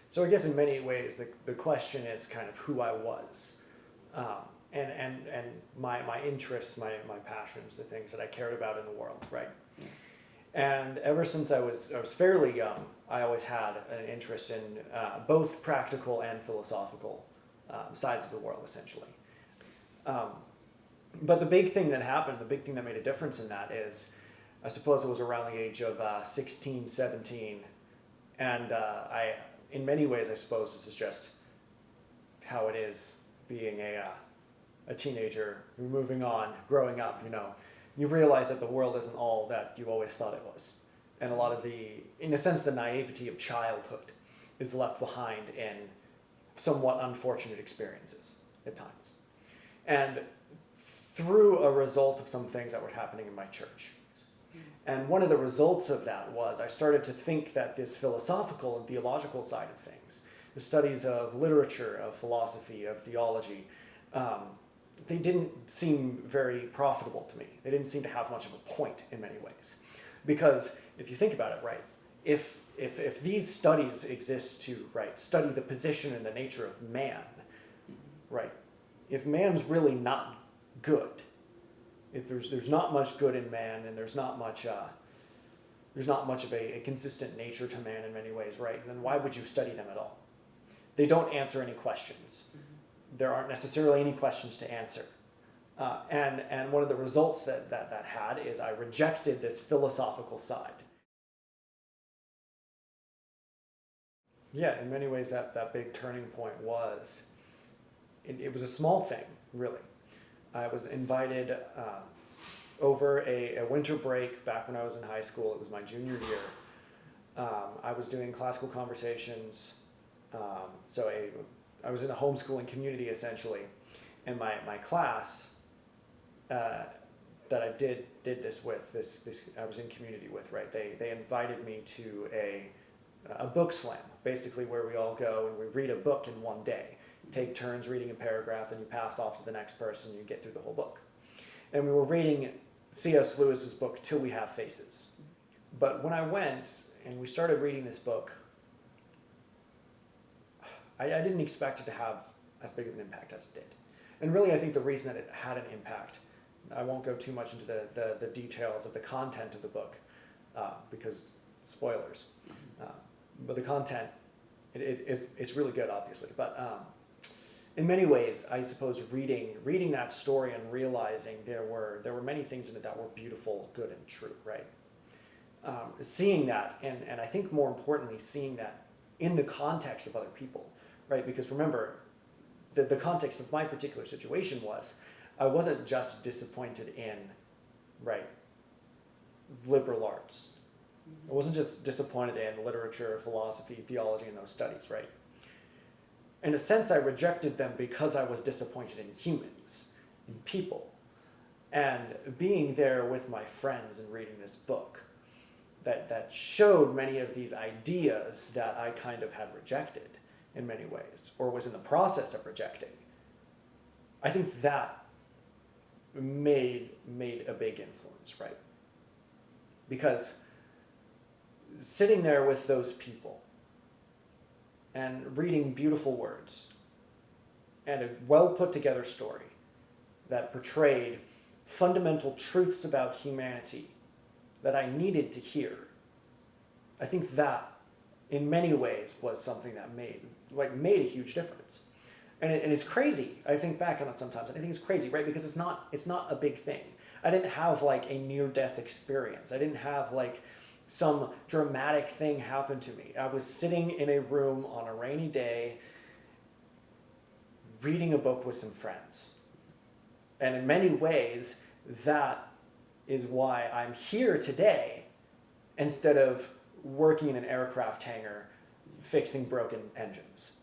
So I guess in many ways the question is kind of who I was, and my interests, my passions, the things that I cared about in the world, right? And ever since I was fairly young, I always had an interest in both practical and philosophical sides of the world, essentially. But the big thing that happened, the big thing that made a difference in that is, I suppose it was around the age of 16, 17, and in many ways, I suppose this is just how it is being a teenager, moving on, growing up, you realize that the world isn't all that you always thought it was. And a lot of in a sense, the naivety of childhood is left behind in somewhat unfortunate experiences at times. And through a result of some things that were happening in my church. And one of the results of that was I started to think that this philosophical and theological side of things, the studies of literature, of philosophy, of theology, they didn't seem very profitable to me. They didn't seem to have much of a point in many ways. Because if you think about it, right, if these studies exist to, right, study the position and the nature of man, right, if man's really not good, if there's not much good in man, and there's not much of a consistent nature to man in many ways, right, then why would you study them at all? They don't answer any questions. There aren't necessarily any questions to answer. And one of the results that had is I rejected this philosophical side. Yeah, in many ways that big turning point was, it was a small thing, really. I was invited over a winter break back when I was in high school. It was my junior year. I was doing classical conversations. I was in a homeschooling community, essentially. And my class that I did this with, this I was in community with, right? They invited me to a book slam, basically where we all go and we read a book in one day. Take turns reading a paragraph, and you pass off to the next person, and you get through the whole book. And we were reading C.S. Lewis's book, Till We Have Faces. But when I went and we started reading this book, I didn't expect it to have as big of an impact as it did. And really, I think the reason that it had an impact, I won't go too much into the details of the content of the book, because spoilers. But the content, it's really good, obviously. But in many ways, I suppose reading that story and realizing there were many things in it that were beautiful, good, and true, right? Seeing that, and I think more importantly, seeing that in the context of other people, right? Because remember, the context of my particular situation was, I wasn't just disappointed in, right, liberal arts. I wasn't just disappointed in literature, philosophy, theology, and those studies, right? In a sense, I rejected them because I was disappointed in humans, in people. And being there with my friends and reading this book that showed many of these ideas that I kind of had rejected in many ways, or was in the process of rejecting, I think that made a big influence, right? Because sitting there with those people and reading beautiful words and a well put together story that portrayed fundamental truths about humanity that I needed to hear, I think that in many ways was something that made a huge difference. And it's crazy. I think back on it sometimes, and I think it's crazy, right? Because it's not a big thing. I didn't have like a near-death experience. I didn't have like some dramatic thing happen to me. I was sitting in a room on a rainy day, reading a book with some friends. And in many ways, that is why I'm here today instead of working in an aircraft hangar fixing broken engines.